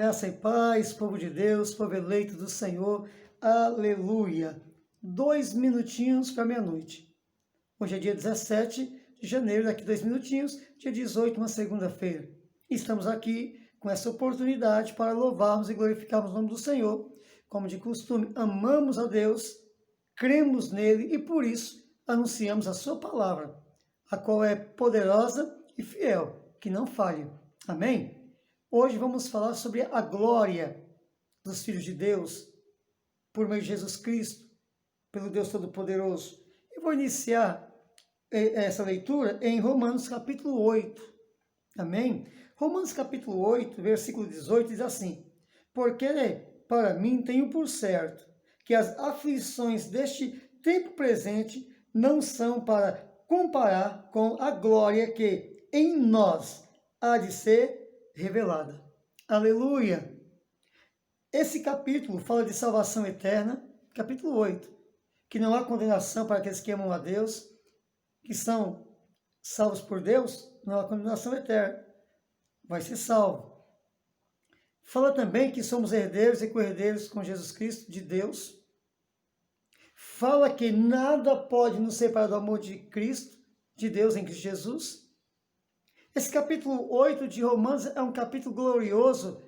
Graça e paz, povo de Deus, povo eleito do Senhor, aleluia. 2 minutinhos para meia-noite. Hoje é dia 17 de janeiro, daqui 2 minutinhos, dia 18, uma segunda-feira. Estamos aqui com essa oportunidade para louvarmos e glorificarmos o nome do Senhor. Como de costume, amamos a Deus, cremos nele e por isso anunciamos a sua palavra, a qual é poderosa e fiel, que não falha. Amém? Hoje vamos falar sobre a glória dos filhos de Deus, por meio de Jesus Cristo, pelo Deus Todo-Poderoso. Eu vou iniciar essa leitura em Romanos capítulo 8. Amém? Romanos capítulo 8, versículo 18, diz assim: porque para mim tenho por certo que as aflições deste tempo presente não são para comparar com a glória que em nós há de ser revelada. Aleluia! Esse capítulo fala de salvação eterna, capítulo 8, que não há condenação para aqueles que amam a Deus, que são salvos por Deus, não há condenação eterna, vai ser salvo. Fala também que somos herdeiros e co-herdeiros com Jesus Cristo, de Deus. Fala que nada pode nos separar do amor de Cristo, de Deus em Cristo Jesus. Esse capítulo 8 de Romanos é um capítulo glorioso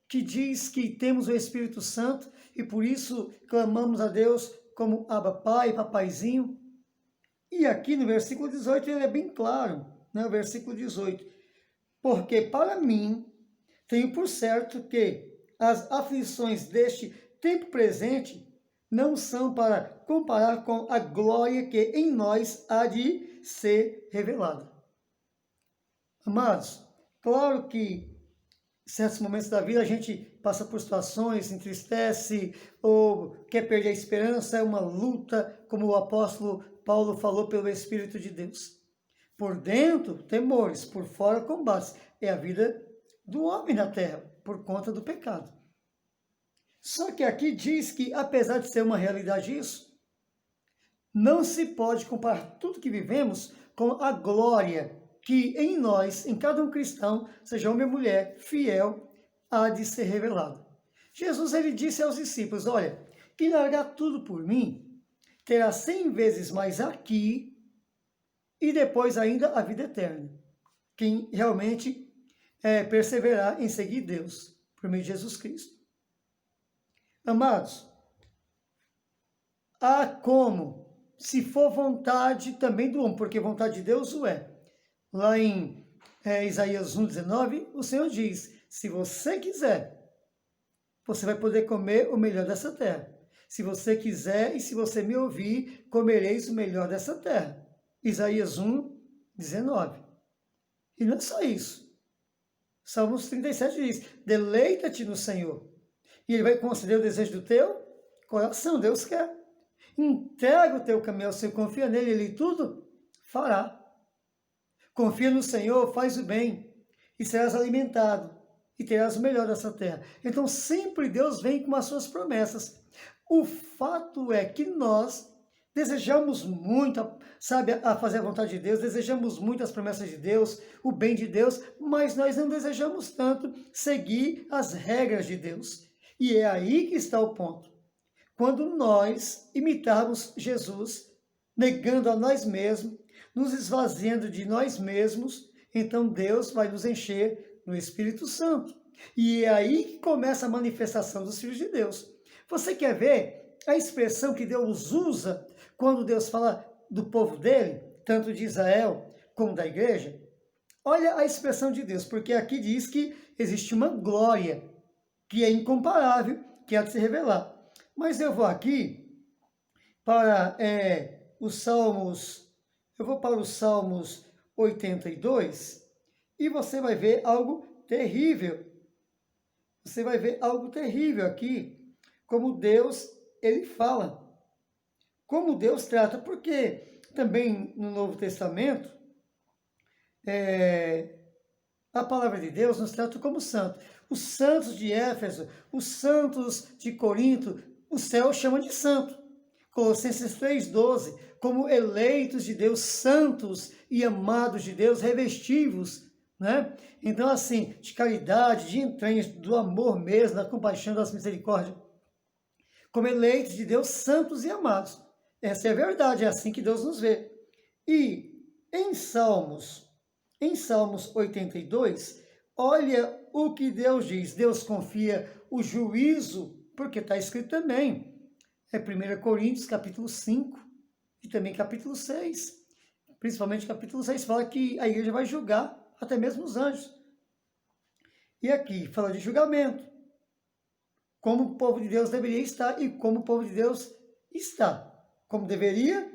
que diz que temos o Espírito Santo e por isso clamamos a Deus como Abba Pai, Papaizinho. E aqui no versículo 18 ele é bem claro, né? O versículo 18. Porque para mim tenho por certo que as aflições deste tempo presente não são para comparar com a glória que em nós há de ser revelada. Amados, claro que em certos momentos da vida a gente passa por situações, se entristece ou quer perder a esperança, é uma luta, como o apóstolo Paulo falou, pelo Espírito de Deus. Por dentro, temores, por fora, combates. É a vida do homem na terra, por conta do pecado. Só que aqui diz que, apesar de ser uma realidade isso, não se pode comparar tudo que vivemos com a glória que em nós, em cada um cristão, seja homem ou mulher, fiel, há de ser revelado. Jesus, ele disse aos discípulos, olha, quem largar tudo por mim, terá 100 vezes mais aqui e depois ainda a vida eterna. Quem realmente perseverar em seguir Deus, por meio de Jesus Cristo. Amados, há como, se for vontade também do homem, porque vontade de Deus o é. Lá em Isaías 1,19, o Senhor diz, se você quiser, você vai poder comer o melhor dessa terra. Se você quiser e se você me ouvir, comereis o melhor dessa terra. Isaías 1,19. E não é só isso. Salmos 37 diz, deleita-te no Senhor. E Ele vai conceder o desejo do teu coração, Deus quer. Entrega o teu caminho ao Senhor, confia nele, Ele tudo fará. Confia no Senhor, faz o bem, e serás alimentado, e terás o melhor dessa terra. Então, sempre Deus vem com as suas promessas. O fato é que nós desejamos muito, sabe, a fazer a vontade de Deus, desejamos muito as promessas de Deus, o bem de Deus, mas nós não desejamos tanto seguir as regras de Deus. E é aí que está o ponto. Quando nós imitarmos Jesus, negando a nós mesmos, nos esvaziando de nós mesmos, então Deus vai nos encher no Espírito Santo. E é aí que começa a manifestação dos filhos de Deus. Você quer ver a expressão que Deus usa quando Deus fala do povo dele, tanto de Israel como da igreja? Olha a expressão de Deus, porque aqui diz que existe uma glória que é incomparável, que há de se revelar. Mas eu vou aqui para os Salmos. Eu vou para os Salmos 82 e você vai ver algo terrível. Você vai ver algo terrível aqui, como Deus, ele fala. Como Deus trata, porque também no Novo Testamento, a palavra de Deus nos trata como santo. Os santos de Éfeso, os santos de Corinto, o céu chama de santo. Colossenses 3,12, como eleitos de Deus, santos e amados de Deus, revestivos né? Então, assim, de caridade, de entranhas, do amor mesmo, da compaixão, das misericórdias, como eleitos de Deus, santos e amados. Essa é a verdade, é assim que Deus nos vê. E em Salmos 82, olha o que Deus diz. Deus confia o juízo, porque está escrito também. É 1 Coríntios, capítulo 5, e também capítulo 6. Principalmente capítulo 6 fala que a igreja vai julgar até mesmo os anjos. E aqui fala de julgamento. Como o povo de Deus deveria estar e como o povo de Deus está. Como deveria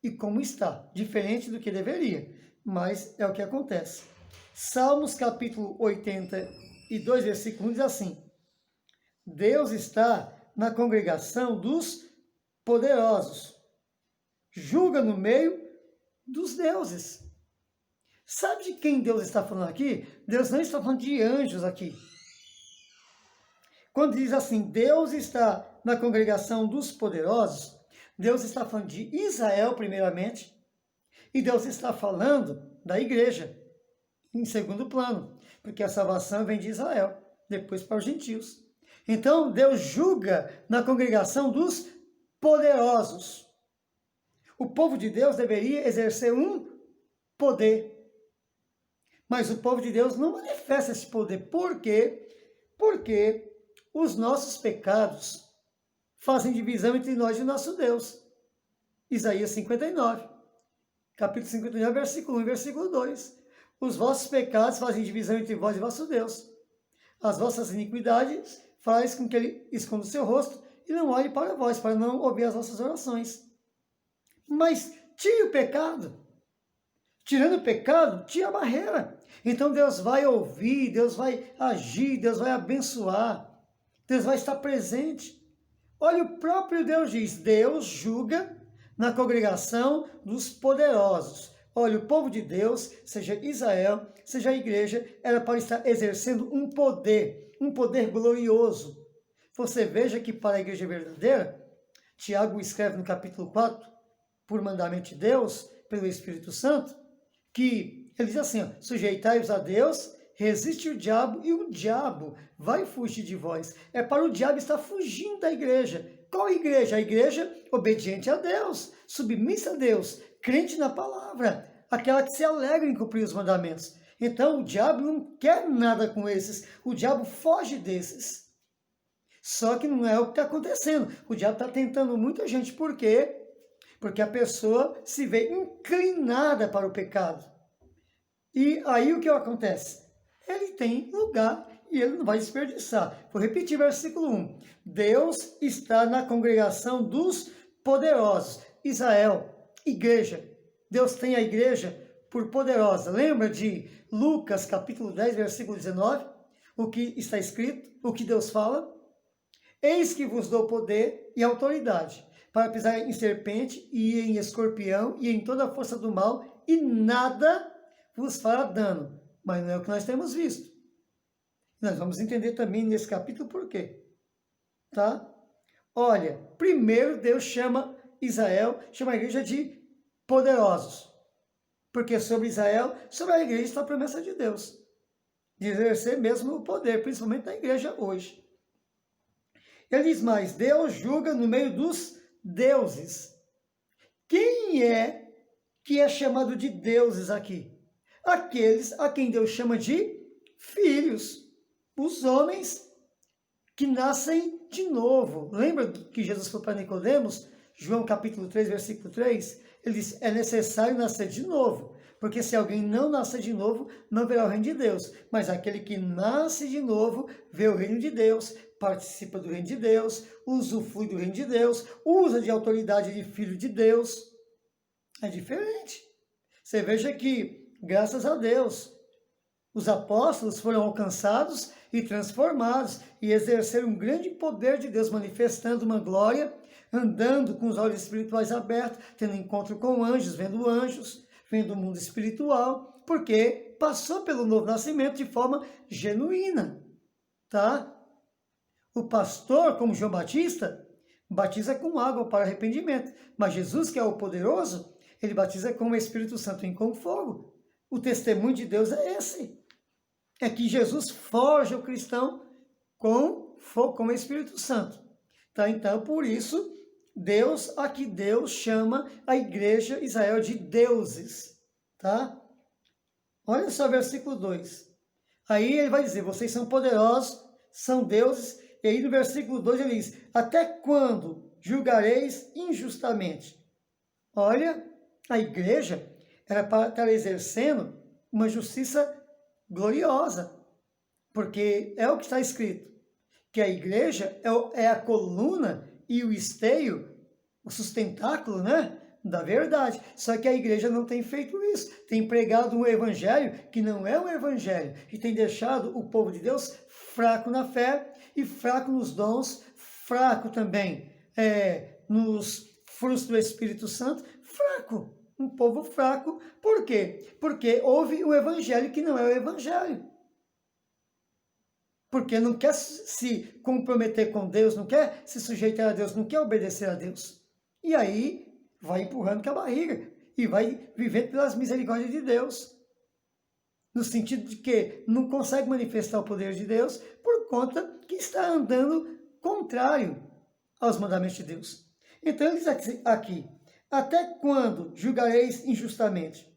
e como está. Diferente do que deveria, mas é o que acontece. Salmos capítulo 82, versículo 1 diz assim: Deus está na congregação dos poderosos, julga no meio dos deuses. Sabe de quem Deus está falando aqui? Deus não está falando de anjos aqui. Quando diz assim, Deus está na congregação dos poderosos, Deus está falando de Israel primeiramente, e Deus está falando da igreja em segundo plano, porque a salvação vem de Israel, depois para os gentios. Então, Deus julga na congregação dos poderosos. O povo de Deus deveria exercer um poder, mas o povo de Deus não manifesta esse poder. Por quê? Porque os nossos pecados fazem divisão entre nós e nosso Deus. Isaías 59, capítulo 59, versículo 1 e versículo 2. Os vossos pecados fazem divisão entre vós e vosso Deus. As vossas iniquidades faz com que ele esconda o seu rosto e não olhe para vós, para não ouvir as vossas orações. Mas tire o pecado. Tirando o pecado, tira a barreira. Então Deus vai ouvir, Deus vai agir, Deus vai abençoar. Deus vai estar presente. Olha, o próprio Deus diz, Deus julga na congregação dos poderosos. Olha, o povo de Deus, seja Israel, seja a igreja, era para estar exercendo um poder glorioso. Você veja que para a igreja verdadeira, Tiago escreve no capítulo 4, por mandamento de Deus, pelo Espírito Santo, que ele diz assim, sujeitai-vos a Deus, resiste o diabo e o diabo vai fugir de vós. É para o diabo estar fugindo da igreja. Qual igreja? A igreja obediente a Deus, submissa a Deus, crente na palavra, aquela que se alegra em cumprir os mandamentos. Então o diabo não quer nada com esses, o diabo foge desses. Só que não é o que está acontecendo. O diabo está tentando muita gente. Por quê? Porque a pessoa se vê inclinada para o pecado. E aí o que acontece? Ele tem lugar e ele não vai desperdiçar. Vou repetir o versículo 1. Deus está na congregação dos poderosos. Israel, igreja. Deus tem a igreja por poderosa. Lembra de Lucas capítulo 10, versículo 19? O que está escrito, o que Deus fala? Eis que vos dou poder e autoridade para pisar em serpente e em escorpião e em toda a força do mal, e nada vos fará dano. Mas não é o que nós temos visto. Nós vamos entender também nesse capítulo por quê. Tá? Olha, primeiro Deus chama Israel, chama a igreja de poderosos. Porque sobre Israel, sobre a igreja está a promessa de Deus. De exercer mesmo o poder, principalmente na igreja hoje. Ele diz mais, Deus julga no meio dos deuses. Quem é que é chamado de deuses aqui? Aqueles a quem Deus chama de filhos. Os homens que nascem de novo. Lembra que Jesus falou para Nicodemos, João capítulo 3, versículo 3? Ele diz, é necessário nascer de novo. Porque se alguém não nascer de novo, não verá o reino de Deus. Mas aquele que nasce de novo, vê o reino de Deus, participa do reino de Deus, usufrui do reino de Deus, usa de autoridade de filho de Deus. É diferente. Você veja que, graças a Deus, os apóstolos foram alcançados e transformados e exerceram um grande poder de Deus, manifestando uma glória, andando com os olhos espirituais abertos, tendo encontro com anjos, vendo o mundo espiritual, porque passou pelo novo nascimento de forma genuína, tá? O pastor, como João Batista, batiza com água para arrependimento, mas Jesus, que é o poderoso, ele batiza com o Espírito Santo e com fogo. O testemunho de Deus é esse. É que Jesus forja o cristão com fogo, com o Espírito Santo. Tá? Então, por isso, Deus chama a igreja Israel de deuses. Tá? Olha só o versículo 2. Aí ele vai dizer, vocês são poderosos, são deuses. E aí no versículo 2 ele diz, até quando julgareis injustamente? Olha, a igreja era para estar exercendo uma justiça gloriosa. Porque é o que está escrito, que a igreja é a coluna e o esteio, o sustentáculo, né, da verdade. Só que a igreja não tem feito isso. Tem pregado um evangelho que não é um evangelho. E tem deixado o povo de Deus fraco na fé e fraco nos dons, fraco também nos frutos do Espírito Santo, fraco. Um povo fraco. Por quê? Porque houve um evangelho que não é o evangelho. Porque não quer se comprometer com Deus, não quer se sujeitar a Deus, não quer obedecer a Deus. E aí vai empurrando com a barriga e vai vivendo pelas misericórdias de Deus. No sentido de que não consegue manifestar o poder de Deus por conta que está andando contrário aos mandamentos de Deus. Então ele diz aqui, até quando julgareis injustamente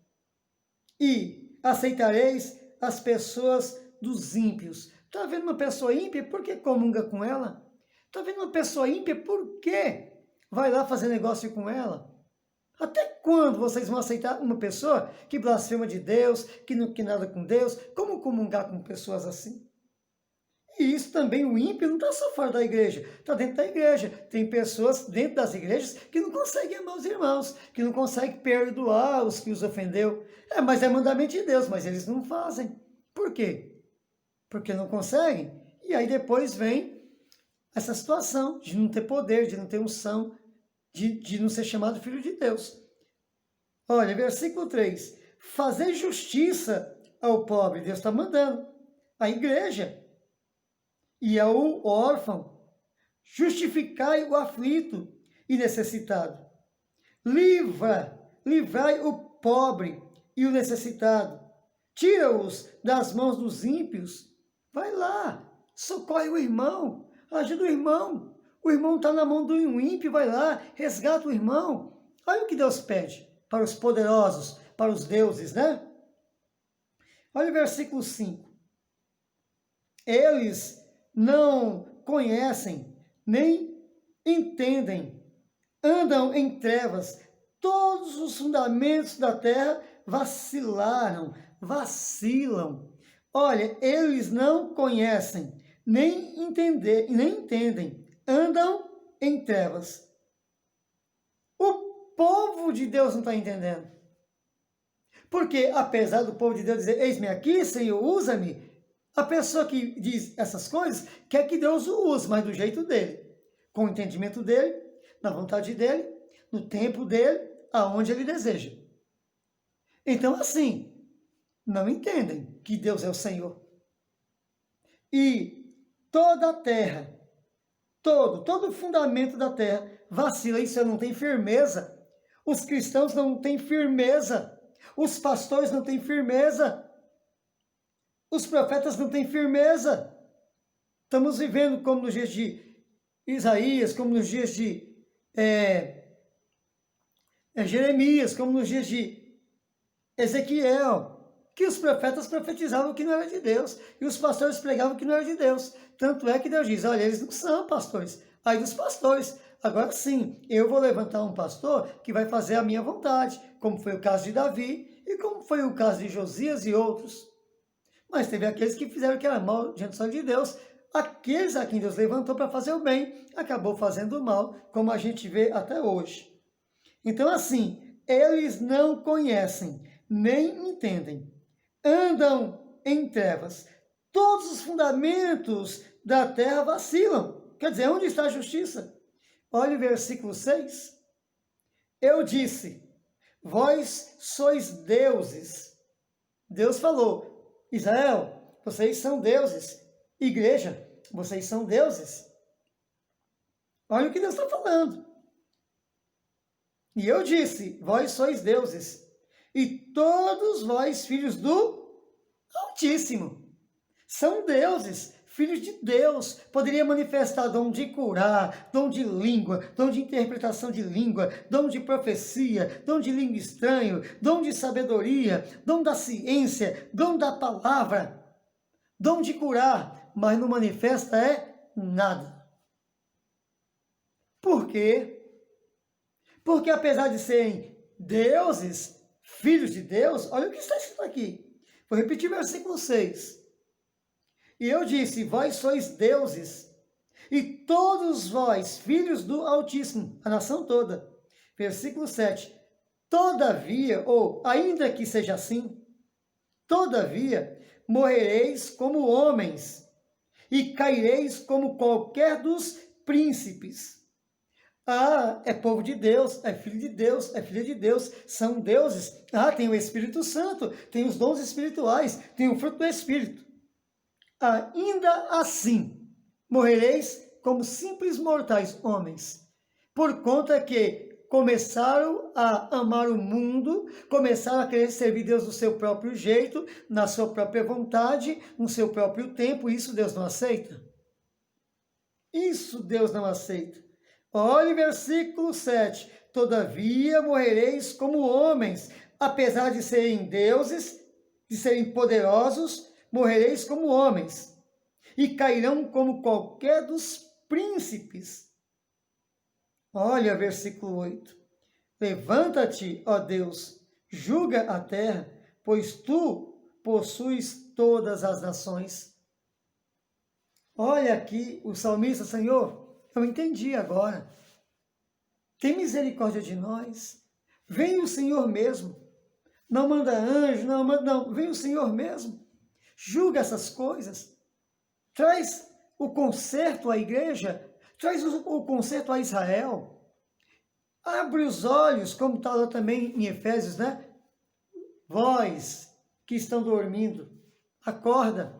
e aceitareis as pessoas dos ímpios? Está vendo uma pessoa ímpia? Por que comunga com ela? Está vendo uma pessoa ímpia? Por que vai lá fazer negócio com ela? Até quando vocês vão aceitar uma pessoa que blasfema de Deus, que não quer nada com Deus? Como comungar com pessoas assim? E isso também, o ímpio não está só fora da igreja, está dentro da igreja. Tem pessoas dentro das igrejas que não conseguem amar os irmãos, que não conseguem perdoar os que os ofendeu. Mas é mandamento de Deus, mas eles não fazem. Por quê? Porque não conseguem. E aí depois vem essa situação de não ter poder, de não ter unção, de não ser chamado filho de Deus. Olha, versículo 3. Fazer justiça ao pobre. Deus está mandando. A igreja. E ao órfão. Justificai o aflito e necessitado. Livrai o pobre e o necessitado. Tira-os das mãos dos ímpios. Vai lá, socorre o irmão, ajuda o irmão. O irmão está na mão de um ímpio, vai lá, resgata o irmão. Olha o que Deus pede para os poderosos, para os deuses, né? Olha o versículo 5. Eles não conhecem, nem entendem, andam em trevas, todos os fundamentos da terra vacilam. Olha, eles não conhecem, nem entendem, andam em trevas. O povo de Deus não está entendendo. Porque, apesar do povo de Deus dizer, eis-me aqui, Senhor, usa-me, a pessoa que diz essas coisas quer que Deus o use, mas do jeito dele, com o entendimento dele, na vontade dele, no tempo dele, aonde ele deseja. Então, assim, não entendem que Deus é o Senhor. E toda a terra, todo o fundamento da terra vacila. Isso não tem firmeza. Os cristãos não têm firmeza. Os pastores não têm firmeza. Os profetas não têm firmeza. Estamos vivendo como nos dias de Isaías, como nos dias de Jeremias, como nos dias de Ezequiel, que os profetas profetizavam que não era de Deus, e os pastores pregavam que não era de Deus. Tanto é que Deus diz, olha, eles não são pastores. Aí dos pastores, agora sim, eu vou levantar um pastor que vai fazer a minha vontade, como foi o caso de Davi, e como foi o caso de Josias e outros. Mas teve aqueles que fizeram o que era mal diante dos olhos de Deus. Aqueles a quem Deus levantou para fazer o bem, acabou fazendo o mal, como a gente vê até hoje. Então, assim, eles não conhecem, nem entendem, andam em trevas. Todos os fundamentos da terra vacilam. Quer dizer, onde está a justiça? Olha o versículo 6. Eu disse, vós sois deuses. Deus falou, Israel, vocês são deuses. Igreja, vocês são deuses. Olha o que Deus está falando. E eu disse, vós sois deuses. e todos vós, filhos do Altíssimo. São deuses, filhos de Deus. Poderia manifestar dom de curar, dom de língua, dom de interpretação de língua, dom de profecia, dom de língua estranho, dom de sabedoria, dom da ciência, dom da palavra, dom de curar, mas não manifesta nada. Por quê? Porque apesar de serem deuses, filhos de Deus, olha o que está escrito aqui. Vou repetir o versículo 6. E eu disse, vós sois deuses, e todos vós, filhos do Altíssimo, a nação toda. Versículo 7. Todavia, ou ainda que seja assim, todavia, morrereis como homens, e caireis como qualquer dos príncipes. Ah, é povo de Deus, é filho de Deus, é filha de Deus, são deuses. Ah, tem o Espírito Santo, tem os dons espirituais, tem o fruto do Espírito. Ainda assim, morrereis como simples mortais homens, por conta que começaram a amar o mundo, começaram a querer servir Deus do seu próprio jeito, na sua própria vontade, no seu próprio tempo. Isso Deus não aceita. Isso Deus não aceita. Olha o versículo 7. Todavia morrereis como homens, apesar de serem deuses, de serem poderosos, morrereis como homens, e cairão como qualquer dos príncipes. Olha versículo 8. Levanta-te, ó Deus, julga a terra, pois tu possuis todas as nações. Olha aqui o salmista, Senhor, eu entendi agora. Tem misericórdia de nós. Vem o Senhor mesmo. Não manda anjo, não, vem o Senhor mesmo. Julga essas coisas. Traz o conserto à igreja. Traz o conserto a Israel. Abre os olhos, como está lá também em Efésios, né? Vós que estão dormindo, acorda.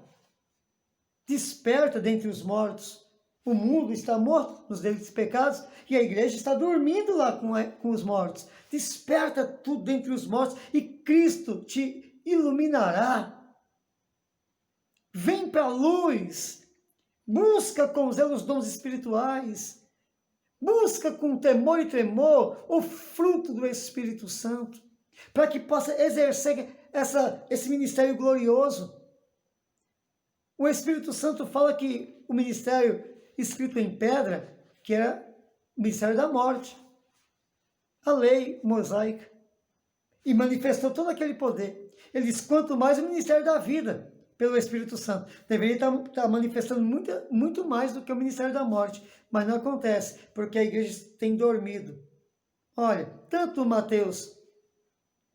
Desperta dentre os mortos. O mundo está morto nos delitos e pecados e a igreja está dormindo lá com os mortos. Desperta tudo dentre os mortos e Cristo te iluminará. Vem para a luz. Busca com zelo os dons espirituais. Busca com temor e tremor o fruto do Espírito Santo, para que possa exercer esse ministério glorioso. O Espírito Santo fala que o ministério escrito em pedra, que era o ministério da morte, a lei mosaica, e manifestou todo aquele poder. Ele diz, quanto mais o ministério da vida, pelo Espírito Santo, deveria estar manifestando muito mais do que o ministério da morte, mas não acontece, porque a igreja tem dormido. Olha, tanto Mateus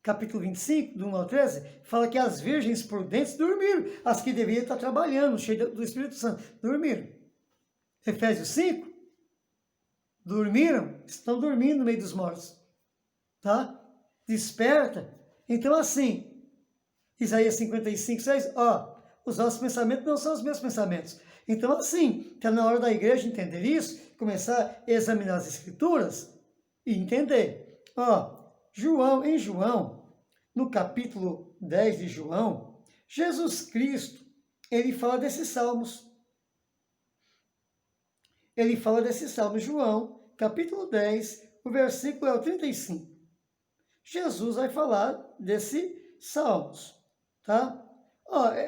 capítulo 25, do 1 ao 13, fala que as virgens prudentes dormiram, as que deveriam estar trabalhando, cheias do Espírito Santo, dormiram. Efésios 5, dormiram, estão dormindo no meio dos mortos, tá? Desperta. Então assim, Isaías 55, 6, os nossos pensamentos não são os meus pensamentos. Então assim, está na hora da igreja entender isso, começar a examinar as escrituras e entender. Em João, no capítulo 10 de João, Jesus Cristo, ele fala desses salmos. Ele fala desses salmos. João, capítulo 10, o versículo é o 35. Jesus vai falar desses salmos, tá?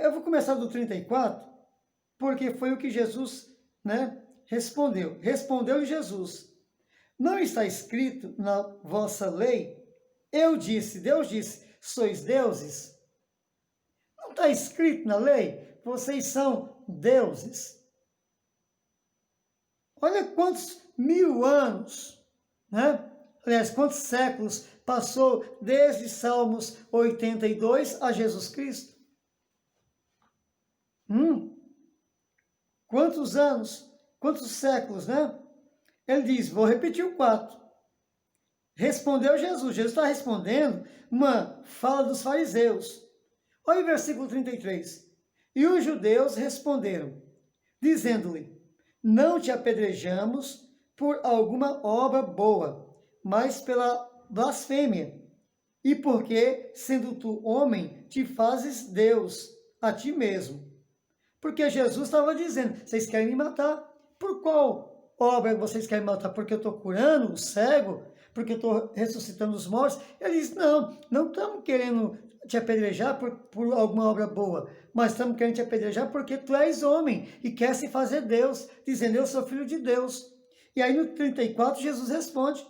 Eu vou começar do 34, porque foi o que Jesus, respondeu. Respondeu-lhe Jesus, não está escrito na vossa lei? Deus disse, sois deuses? Não está escrito na lei? Vocês são deuses. Olha quantos 1000 anos, aliás, quantos séculos passou desde Salmos 82 a Jesus Cristo? Quantos anos, quantos séculos, Ele diz, vou repetir o 4. Respondeu Jesus. Jesus está respondendo uma fala dos fariseus. Olha o versículo 33. E os judeus responderam, dizendo-lhe, não te apedrejamos por alguma obra boa, mas pela blasfêmia, E porque, sendo tu homem, te fazes Deus a ti mesmo. Porque Jesus estava dizendo, vocês querem me matar? Por qual obra vocês querem me matar? Porque eu estou curando o cego? Porque eu estou ressuscitando os mortos? Ele diz, não estamos querendo te apedrejar por alguma obra boa, mas estamos querendo te apedrejar porque tu és homem e quer se fazer Deus, dizendo, eu sou filho de Deus. E aí no 34 Jesus responde,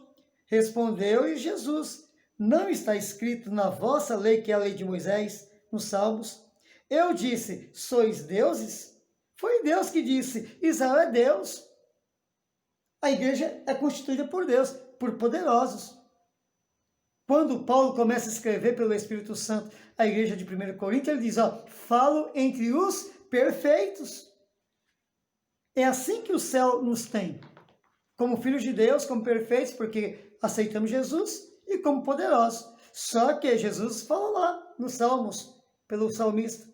respondeu-lhe Jesus, não está escrito na vossa lei, que é a lei de Moisés, nos Salmos, eu disse, sois deuses? Foi Deus que disse, Israel é Deus. A igreja é constituída por Deus, por poderosos. Quando Paulo começa a escrever pelo Espírito Santo a igreja de 1 Coríntios, ele diz, falo entre os perfeitos. É assim que o céu nos tem, como filhos de Deus, como perfeitos, porque aceitamos Jesus, e como poderosos. Só que Jesus falou lá nos Salmos, pelo salmista,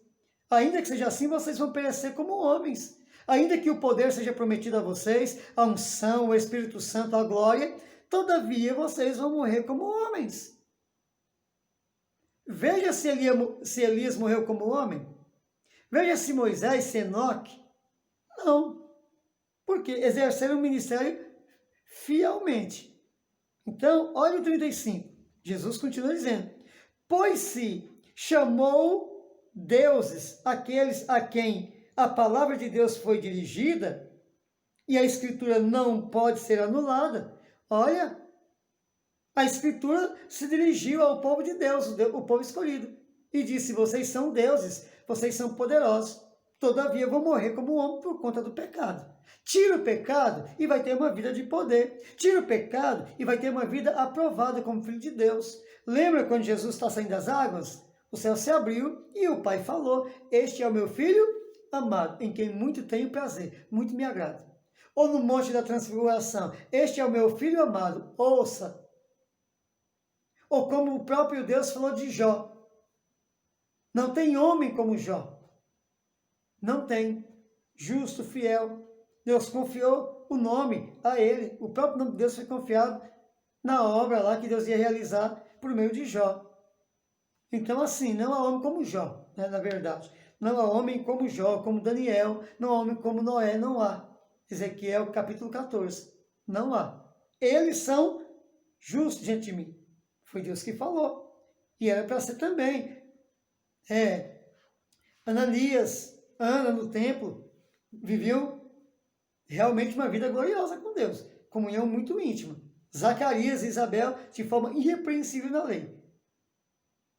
ainda que seja assim, vocês vão perecer como homens. Ainda que o poder seja prometido a vocês, a unção, o Espírito Santo, a glória, todavia vocês vão morrer como homens. Veja se Elias morreu como homem. Veja se Moisés, se Enoque. Não. Porque exerceram o ministério fielmente. Então, olha o 35. Jesus continua dizendo, pois se chamou deuses aqueles a quem a palavra de Deus foi dirigida, e a Escritura não pode ser anulada, olha, a Escritura se dirigiu ao povo de Deus, o povo escolhido, e disse, vocês são deuses, vocês são poderosos, todavia vão morrer como homem por conta do pecado. Tira o pecado e vai ter uma vida de poder. Tira o pecado e vai ter uma vida aprovada como filho de Deus. Lembra quando Jesus está saindo das águas? O céu se abriu e o Pai falou, este é o meu filho amado, em quem muito tenho prazer, muito me agrada. Ou no Monte da Transfiguração, este é o meu filho amado, ouça. Ou como o próprio Deus falou de Jó, não tem homem como Jó. Não tem. Justo, fiel. Deus confiou o nome a ele. O próprio nome de Deus foi confiado na obra lá que Deus ia realizar por meio de Jó. Então, assim, não há homem como Jó, né, na verdade. Não há homem como Jó, como Daniel, não há homem como Noé, não há. Ezequiel, capítulo 14. Não há. Eles são justos diante de mim. Foi Deus que falou. E era para ser também. Ananias, Ana no templo, viveu realmente uma vida gloriosa com Deus. Comunhão muito íntima. Zacarias e Isabel de forma irrepreensível na lei.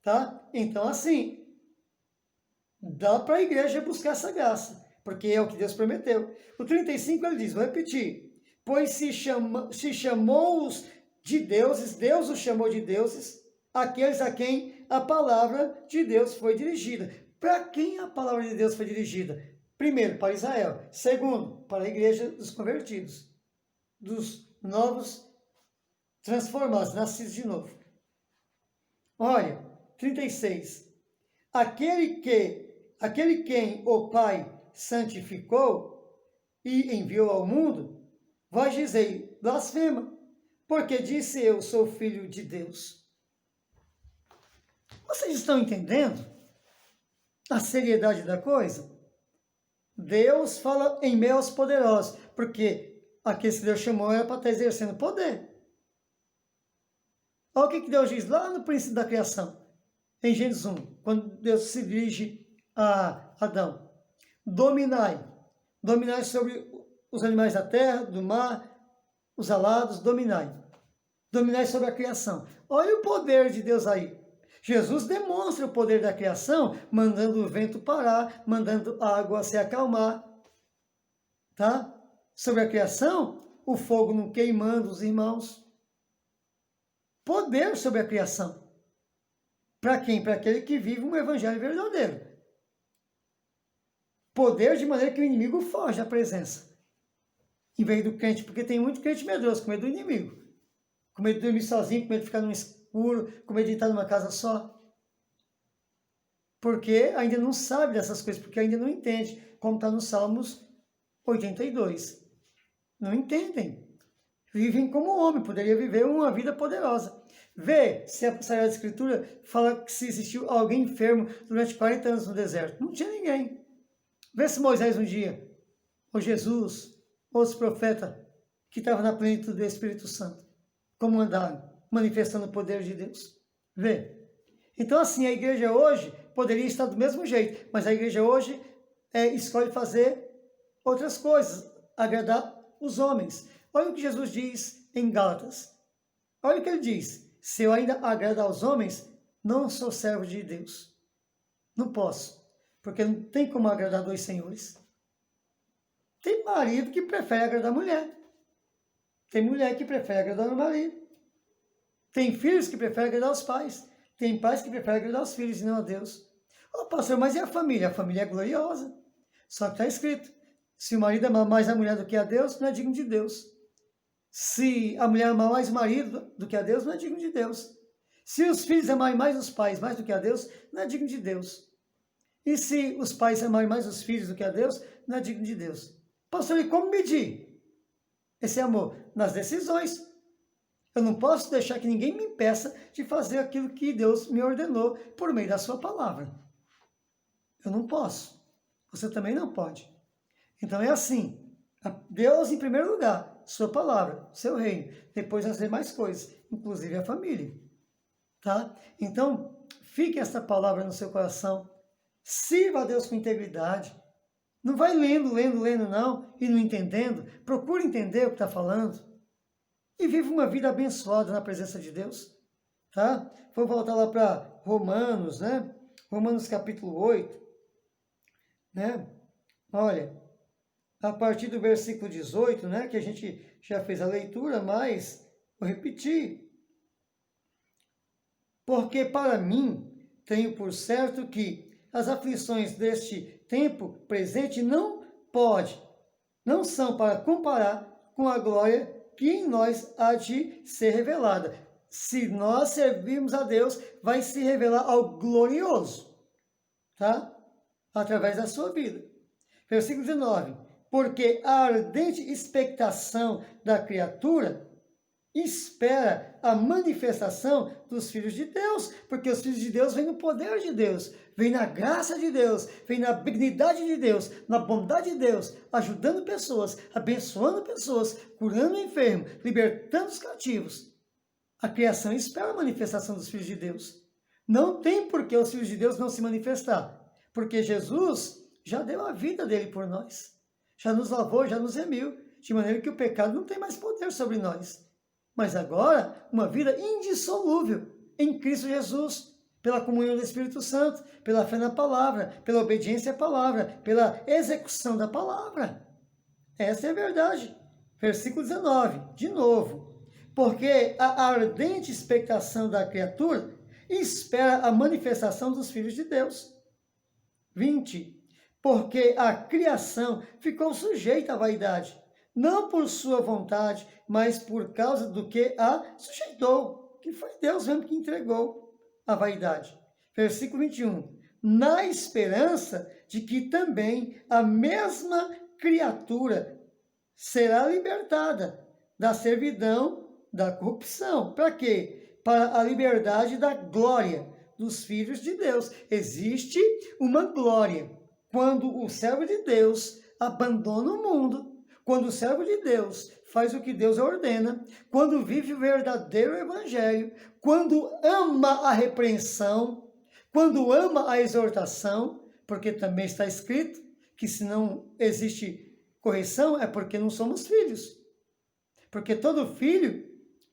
Tá? Então, assim, dá para a igreja buscar essa graça, porque é o que Deus prometeu. O 35 ele diz, vou repetir, pois se chamou-os de deuses, Deus os chamou de deuses, aqueles a quem a palavra de Deus foi dirigida. Para quem a palavra de Deus foi dirigida? Primeiro, para Israel. Segundo, para a igreja dos convertidos, dos novos transformados, nascidos de novo. Olha, 36. Aquele quem o Pai santificou e enviou ao mundo, vós dizei, blasfema, porque disse eu sou filho de Deus. Vocês estão entendendo a seriedade da coisa? Deus fala em meio aos poderosos, porque aqueles que Deus chamou era para estar exercendo poder. Olha o que Deus diz lá no princípio da criação. Em Gênesis 1, quando Deus se dirige a Adão. Dominai sobre os animais da terra, do mar, os alados, dominai sobre a criação. Olha o poder de Deus aí. Jesus demonstra o poder da criação, mandando o vento parar, mandando a água se acalmar. Tá? Sobre a criação, o fogo não queimando os irmãos. Poder sobre a criação. Para quem? Para aquele que vive um evangelho verdadeiro. Poder de maneira que o inimigo foge da presença. Em vez do crente, porque tem muito crente medroso, com medo do inimigo. Com medo de dormir sozinho, com medo de ficar no escuro, com medo de estar numa casa só. Porque ainda não sabe dessas coisas, porque ainda não entende, como está no Salmos 82. Não entendem. Vivem como homem, poderia viver uma vida poderosa. Vê se a Sagrada Escritura fala que se existiu alguém enfermo durante 40 anos no deserto. Não tinha ninguém. Vê se Moisés um dia, ou Jesus, ou os profetas, que estavam na plenitude do Espírito Santo, como andaram, manifestando o poder de Deus. Vê. Então, assim, a igreja hoje poderia estar do mesmo jeito, mas a igreja hoje escolhe fazer outras coisas, agradar os homens. Olha o que Jesus diz em Gálatas. Olha o que ele diz. Se eu ainda agrado aos homens, não sou servo de Deus. Não posso, porque não tem como agradar dois senhores. Tem marido que prefere agradar a mulher. Tem mulher que prefere agradar o marido. Tem filhos que preferem agradar os pais. Tem pais que preferem agradar os filhos e não a Deus. Ô pastor, mas e a família? A família é gloriosa. Só que está escrito, se o marido ama mais a mulher do que a Deus, não é digno de Deus. Se a mulher ama mais o marido do que a Deus, não é digno de Deus. Se os filhos amarem mais os pais mais do que a Deus, não é digno de Deus. E se os pais amarem mais os filhos do que a Deus, não é digno de Deus. Pastor, e como medir esse amor? Nas decisões. Eu não posso deixar que ninguém me impeça de fazer aquilo que Deus me ordenou por meio da sua palavra. Eu não posso. Você também não pode. Então é assim. Deus em primeiro lugar, sua palavra, seu reino. Depois as demais coisas, inclusive a família. Tá? Então, fique essa palavra no seu coração. Sirva a Deus com integridade. Não vai lendo, não, e não entendendo. Procure entender o que está falando. E viva uma vida abençoada na presença de Deus. Tá? Vou voltar lá para Romanos, né? Romanos capítulo 8. Né? Olha, a partir do versículo 18, né? Que a gente já fez a leitura, mas vou repetir. Porque para mim, tenho por certo que as aflições deste tempo presente não são para comparar com a glória que em nós há de ser revelada. Se nós servirmos a Deus, vai se revelar ao glorioso, tá? Através da sua vida. Versículo 19. Porque a ardente expectação da criatura espera a manifestação dos filhos de Deus, porque os filhos de Deus vêm no poder de Deus, vêm na graça de Deus, vêm na benignidade de Deus, na bondade de Deus, ajudando pessoas, abençoando pessoas, curando o enfermo, libertando os cativos. A criação espera a manifestação dos filhos de Deus. Não tem por que os filhos de Deus não se manifestar, porque Jesus já deu a vida dele por nós, já nos lavou, já nos remiu, de maneira que o pecado não tem mais poder sobre nós. Mas agora, uma vida indissolúvel em Cristo Jesus, pela comunhão do Espírito Santo, pela fé na palavra, pela obediência à palavra, pela execução da palavra. Essa é a verdade. Versículo 19, de novo. Porque a ardente expectação da criatura espera a manifestação dos filhos de Deus. 20. Porque a criação ficou sujeita à vaidade, não por sua vontade, mas por causa do que a sujeitou, que foi Deus mesmo que entregou a vaidade. Versículo 21. Na esperança de que também a mesma criatura será libertada da servidão da corrupção. Para quê? Para a liberdade da glória dos filhos de Deus. Existe uma glória quando o servo de Deus abandona o mundo, quando o servo de Deus faz o que Deus ordena, quando vive o verdadeiro evangelho, quando ama a repreensão, quando ama a exortação, porque também está escrito que se não existe correção é porque não somos filhos. Porque todo filho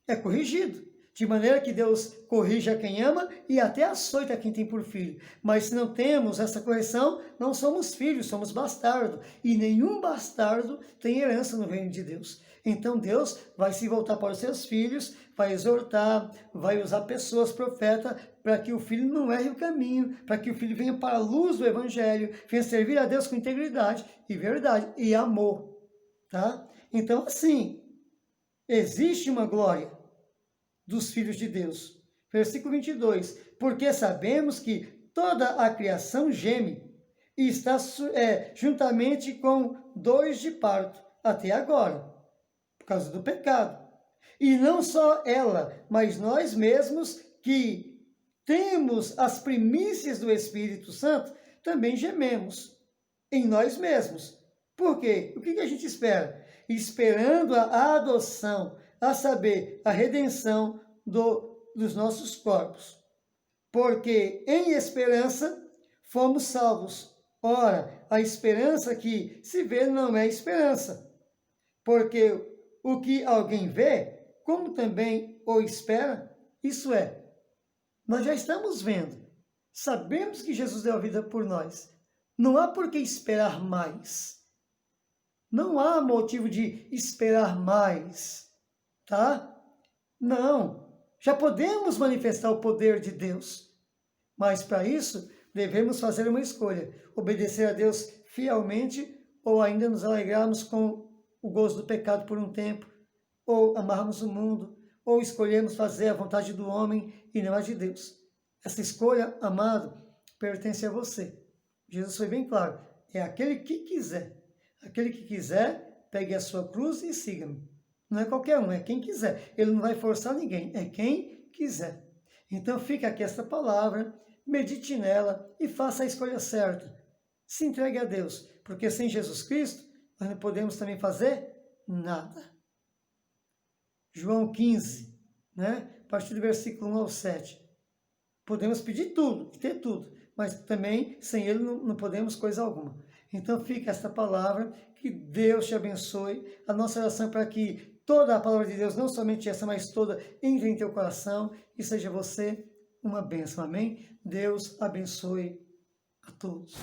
é corrigido, de maneira que Deus corrige a quem ama e até açoita quem tem por filho. Mas se não temos essa correção, não somos filhos, somos bastardos. E nenhum bastardo tem herança no reino de Deus. Então Deus vai se voltar para os seus filhos, vai exortar, vai usar pessoas, profetas, para que o filho não erre o caminho, para que o filho venha para a luz do evangelho, venha servir a Deus com integridade e verdade e amor. Tá? Então, assim, existe uma glória dos filhos de Deus. Versículo 22. Porque sabemos que toda a criação geme e está juntamente com dores de parto até agora, por causa do pecado. E não só ela, mas nós mesmos que temos as primícias do Espírito Santo, também gememos em nós mesmos. Por quê? O que a gente espera? Esperando a adoção, a saber, a redenção dos nossos corpos. Porque em esperança fomos salvos. Ora, a esperança que se vê não é esperança. Porque o que alguém vê, como também o espera, isso é, nós já estamos vendo. Sabemos que Jesus deu a vida por nós. Não há por que esperar mais. Não há motivo de esperar mais, tá? Não. Já podemos manifestar o poder de Deus. Mas para isso, devemos fazer uma escolha. Obedecer a Deus fielmente ou ainda nos alegrarmos com o gozo do pecado por um tempo, ou amarmos o mundo, ou escolhermos fazer a vontade do homem e não a de Deus. Essa escolha, amado, pertence a você. Jesus foi bem claro, é aquele que quiser. Aquele que quiser, pegue a sua cruz e siga-me. Não é qualquer um, é quem quiser. Ele não vai forçar ninguém, é quem quiser. Então fica aqui esta palavra, medite nela e faça a escolha certa. Se entregue a Deus, porque sem Jesus Cristo, nós não podemos também fazer nada. João 15, né? A partir do versículo 1 ao 7. Podemos pedir tudo, ter tudo, mas também sem Ele não podemos coisa alguma. Então fica esta palavra, que Deus te abençoe. A nossa oração é para que toda a palavra de Deus, não somente essa, mas toda, entre em teu coração e seja você uma bênção. Amém? Deus abençoe a todos.